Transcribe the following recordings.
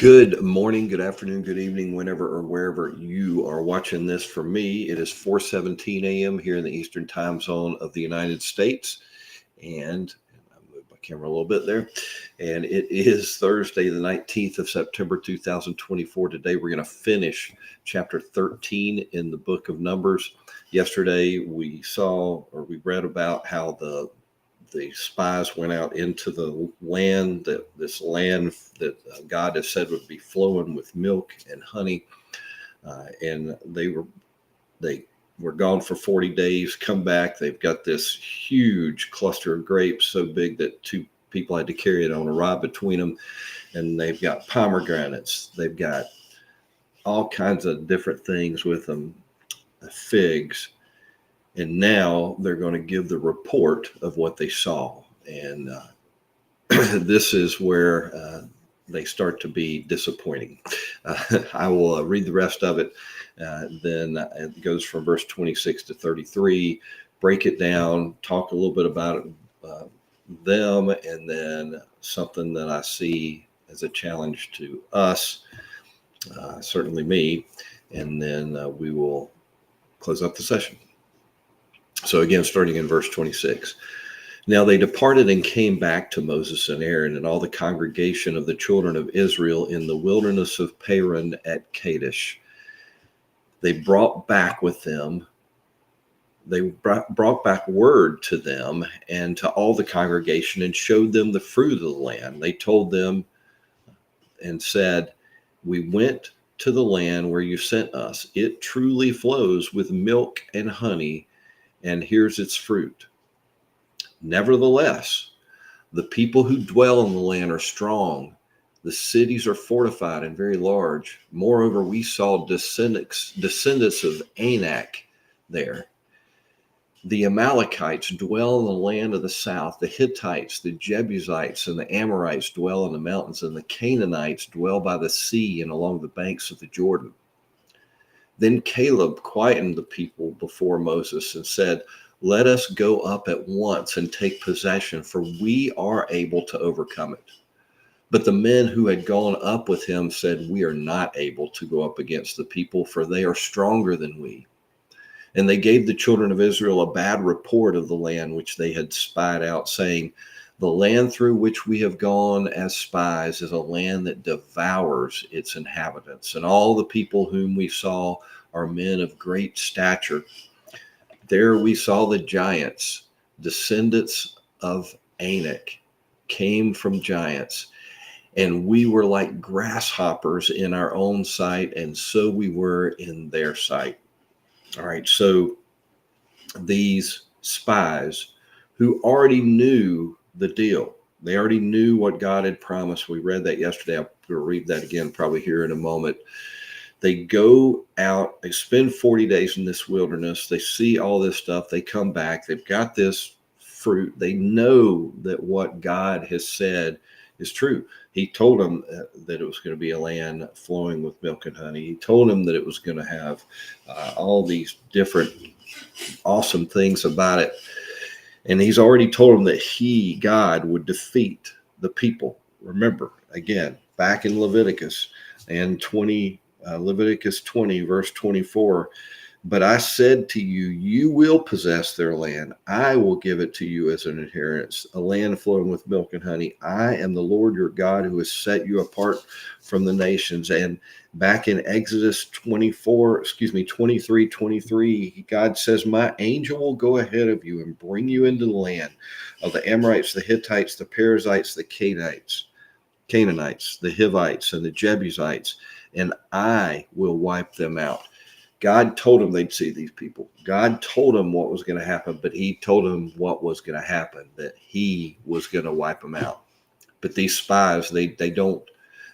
Good morning, good afternoon, good evening, whenever or wherever you are watching this. For me, it is 4:17 a.m. here in the Eastern Time Zone of the United States. And I moved my camera a little bit there. And it is Thursday, the 19th of September, 2024. Today, we're going to finish chapter 13 in the book of Numbers. Yesterday, we read about how the spies went out into the land, this land that God has said would be flowing with milk and honey, and they were gone for 40 days. Come back, they've got this huge cluster of grapes, so big that two people had to carry it on a rod between them, and they've got pomegranates, they've got all kinds of different things with them, figs. And now they're going to give the report of what they saw. And this is where they start to be disappointing. I will read the rest of it. Then it goes from verse 26 to 33, break it down, talk a little bit about them, and then something that I see as a challenge to us, certainly me, and then we will close up the session. So again, starting in verse 26. Now they departed and came back to Moses and Aaron and all the congregation of the children of Israel in the wilderness of Paran at Kadesh. They brought back with them, they brought back word to them and to all the congregation and showed them the fruit of the land. They told them and said, we went to the land where you sent us. It truly flows with milk and honey, and here's its fruit. Nevertheless, the people who dwell in the land are strong. The cities are fortified and very large. Moreover, we saw descendants of Anak there. The Amalekites dwell in the land of the south. The Hittites, the Jebusites, and the Amorites dwell in the mountains, and the Canaanites dwell by the sea and along the banks of the Jordan. Then Caleb quietened the people before Moses and said, let us go up at once and take possession, for we are able to overcome it. But the men who had gone up with him said, we are not able to go up against the people, for they are stronger than we. And they gave the children of Israel a bad report of the land which they had spied out, saying, the land through which we have gone as spies is a land that devours its inhabitants, and all the people whom we saw are men of great stature. There we saw the giants, descendants of Anak, came from giants, and we were like grasshoppers in our own sight, and so we were in their sight. All right, so these spies who already knew the deal, they already knew what God had promised. We read that yesterday. I'm going to read that again probably here in a moment. They go out, they spend 40 days in this wilderness. They see all this stuff. They come back. They've got this fruit. They know that what God has said is true. He told them that it was going to be a land flowing with milk and honey. He told them that it was going to have all these different awesome things about it. And he's already told them that God, would defeat the people. Remember, again, back in Leviticus and Leviticus 20, verse 24, but I said to you, you will possess their land. I will give it to you as an inheritance, a land flowing with milk and honey. I am the Lord your God who has set you apart from the nations. And back in Exodus 23, God says, my angel will go ahead of you and bring you into the land of the Amorites, the Hittites, the Perizzites, the Canaanites, the Hivites, and the Jebusites, and I will wipe them out. God told them they'd see these people. God told them what was going to happen, but he told them what was going to happen, that he was going to wipe them out. But these spies, they don't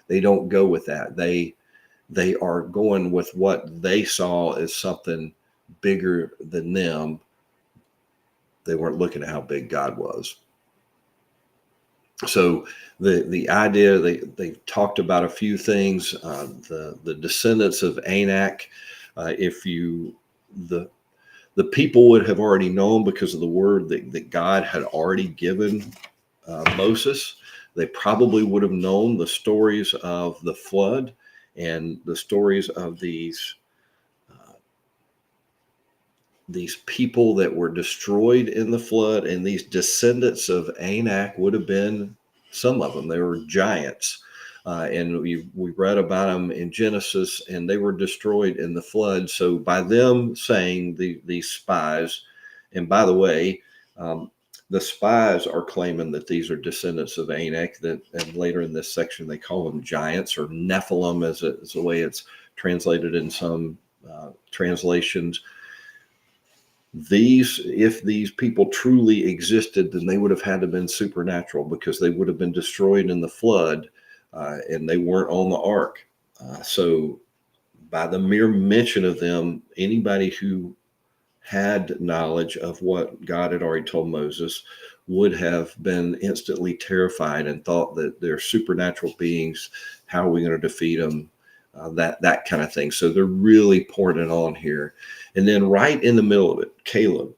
go with that. They are going with what they saw as something bigger than them. They weren't looking at how big God was. So the idea, they talked about a few things. The descendants of Anak, the people would have already known because of the word that God had already given Moses. They probably would have known the stories of the flood and the stories of these people that were destroyed in the flood, and these descendants of Anak would have been some of them. They were giants. And we read about them in Genesis, and they were destroyed in the flood. So by them saying these spies, and by the way, the spies are claiming that these are descendants of Anak. That, and later in this section they call them giants, or Nephilim, as the way it's translated in some translations. If these people truly existed, then they would have had to have been supernatural, because they would have been destroyed in the flood, and they weren't on the ark. So by the mere mention of them, anybody who had knowledge of what God had already told Moses would have been instantly terrified and thought that they're supernatural beings. How are we going to defeat them? That kind of thing. So they're really pouring it on here. And then right in the middle of it, Caleb,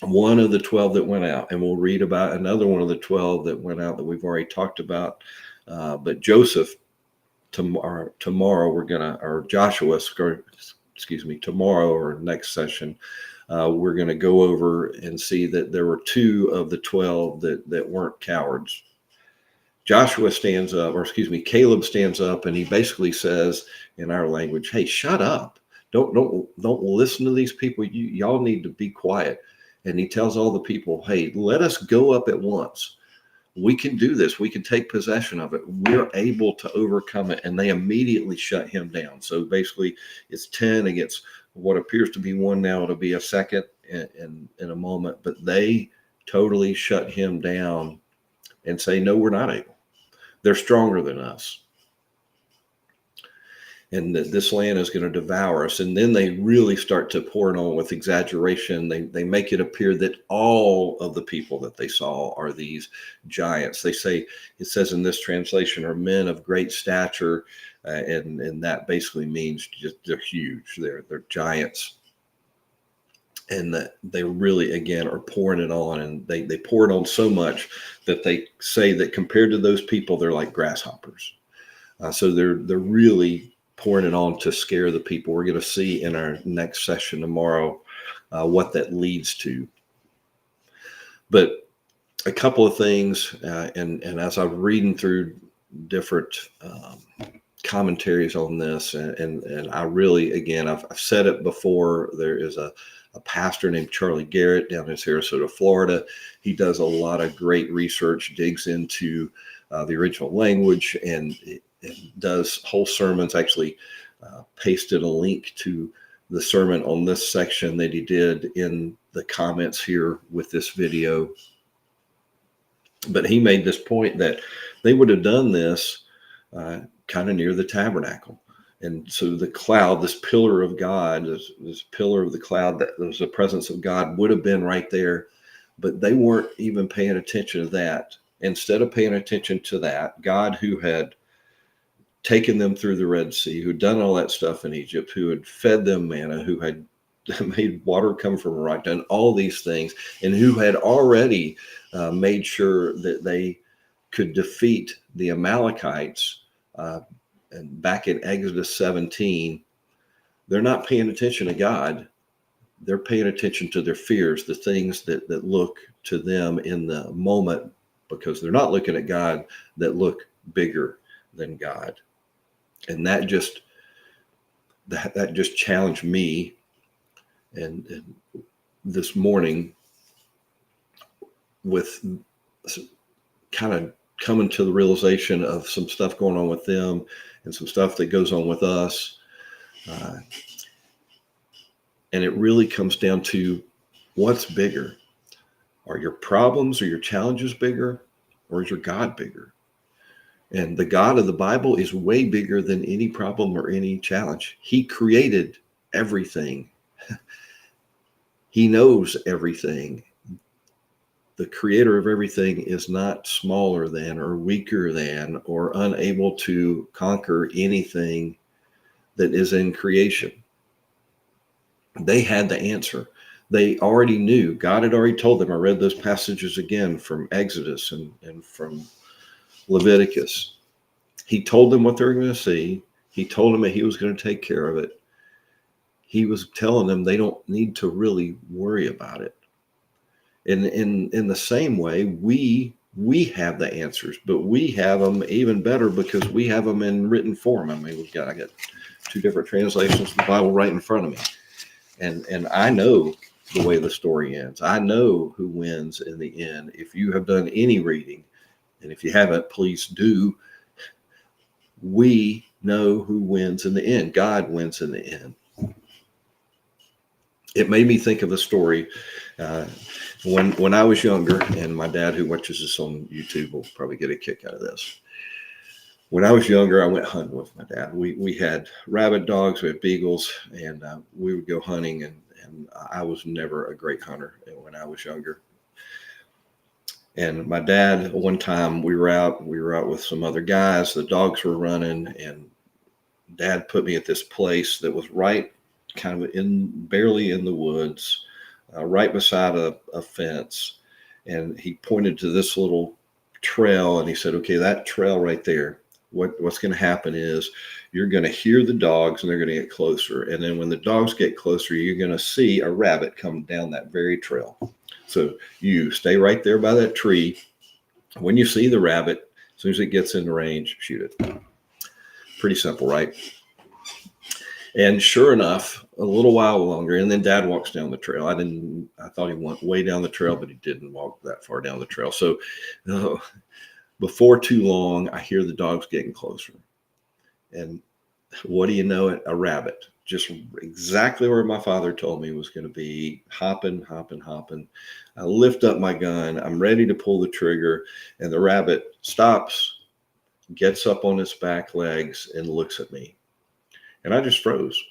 one of the 12 that went out, and we'll read about another one of the 12 that went out that we've already talked about. But Joseph, tomorrow we're going to, or Joshua, excuse me, tomorrow or next session, we're going to go over and see that there were 2 of the 12 that weren't cowards. Joshua stands up, or excuse me, Caleb stands up, and he basically says in our language, "Hey, shut up. Don't listen to these people. Y'all need to be quiet." And he tells all the people, "Hey, let us go up at once. We can do this. We can take possession of it. We're able to overcome it." And they immediately shut him down. So basically it's 10 against what appears to be 1 now. It'll be a second in a moment, but they totally shut him down and say, "No, we're not able. They're stronger than us. And this land is going to devour us." And then they really start to pour it on with exaggeration. They make it appear that all of the people that they saw are these giants. They say, it says in this translation, are men of great stature. And that basically means just they're huge. They're giants. And that they really, again, are pouring it on. And they pour it on so much that they say that compared to those people, they're like grasshoppers. So they're really pouring it on to scare the people. We're going to see in our next session tomorrow what that leads to. But a couple of things, and as I'm reading through different commentaries on this, and I really, again, I've said it before, there is a pastor named Charlie Garrett down in Sarasota, Florida. He does a lot of great research, digs into the original language, and does whole sermons. Actually pasted a link to the sermon on this section that he did in the comments here with this video. But he made this point that they would have done this kind of near the tabernacle. And so the cloud, this pillar of God, this pillar of the cloud, that was the presence of God, would have been right there. But they weren't even paying attention to that. Instead of paying attention to that, God, who had taken them through the Red Sea, who'd done all that stuff in Egypt, who had fed them manna, who had made water come from a rock, done all these things, and who had already made sure that they could defeat the Amalekites. And back in Exodus 17, they're not paying attention to God. They're paying attention to their fears, the things that look to them in the moment, because they're not looking at God, that look bigger than God. And that just challenged me. And this morning, with kind of coming to the realization of some stuff going on with them and some stuff that goes on with us. And it really comes down to, what's bigger? Are your problems or your challenges bigger, or is your God bigger? And the God of the Bible is way bigger than any problem or any challenge. He created everything. He knows everything. The creator of everything is not smaller than or weaker than or unable to conquer anything that is in creation. They had the answer. They already knew. God had already told them. I read those passages again from Exodus and from Leviticus. He told them what they were going to see. He told them that he was going to take care of it. He was telling them they don't need to really worry about it. And in the same way, we have the answers, but we have them even better because we have them in written form. I mean, I got two different translations of the Bible right in front of me. And I know the way the story ends. I know who wins in the end. If you have done any reading, and if you haven't, please do. We know who wins in the end. God wins in the end. It made me think of a story when I was younger, and my dad, who watches this on YouTube, will probably get a kick out of this. When I was younger, I went hunting with my dad. We had rabbit dogs, we had beagles, and we would go hunting. And I was never a great hunter when I was younger. And my dad, one time we were out with some other guys. The dogs were running, and Dad put me at this place that was right kind of barely in the woods, right beside a fence. And he pointed to this little trail, and he said, okay, that trail right there, what's going to happen is you're going to hear the dogs, and they're going to get closer. And then when the dogs get closer, you're going to see a rabbit come down that very trail. So you stay right there by that tree. When you see the rabbit, as soon as it gets in range, shoot it. Pretty simple, right? And sure enough, a little while longer, and then Dad walks down the trail. I thought he went way down the trail, but he didn't walk that far down the trail. So before too long, I hear the dogs getting closer. And what do you know it? A rabbit, just exactly where my father told me was going to be, hopping. I lift up my gun. I'm ready to pull the trigger, and the rabbit stops, gets up on its back legs, and looks at me. And I just froze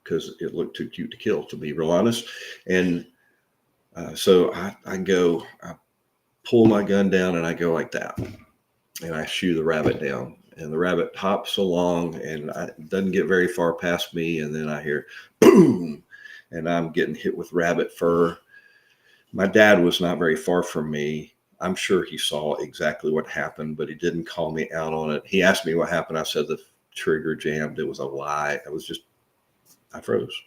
because it looked too cute to kill, to be real honest. And so I pull my gun down, and I go like that, and I shoo the rabbit down. And the rabbit hops along, and doesn't get very far past me. And then I hear boom, and I'm getting hit with rabbit fur. My dad was not very far from me. I'm sure he saw exactly what happened, but he didn't call me out on it. He asked me what happened. I said the trigger jammed. It was a lie. I froze.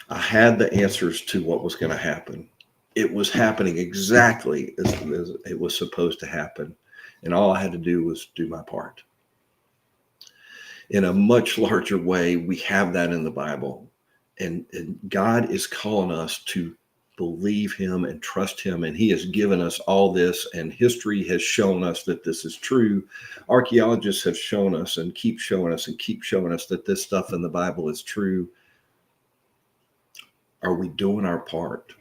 I had the answers to what was going to happen. It was happening exactly as it was supposed to happen. And all I had to do was do my part. In a much larger way, we have that in the Bible. And God is calling us to believe him and trust him. And he has given us all this. And history has shown us that this is true. Archaeologists have shown us and keep showing us that this stuff in the Bible is true. Are we doing our part?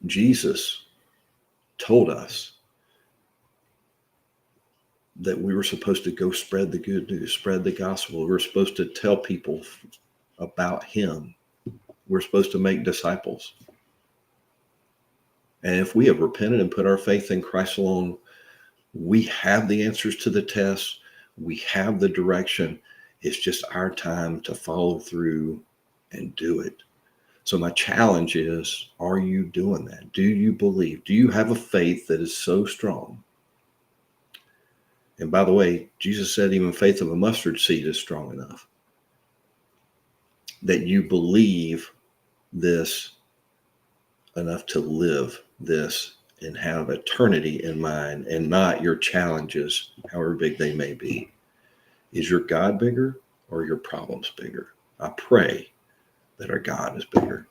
Jesus told us that we were supposed to go spread the good news, spread the gospel. We're supposed to tell people about him. We're supposed to make disciples. And if we have repented and put our faith in Christ alone, we have the answers to the tests. We have the direction. It's just our time to follow through and do it. So my challenge is, are you doing that? Do you believe? Do you have a faith that is so strong? And by the way, Jesus said even faith of a mustard seed is strong enough that you believe this enough to live this and have eternity in mind and not your challenges, however big they may be. Is your God bigger or your problems bigger? I pray that our God is bigger.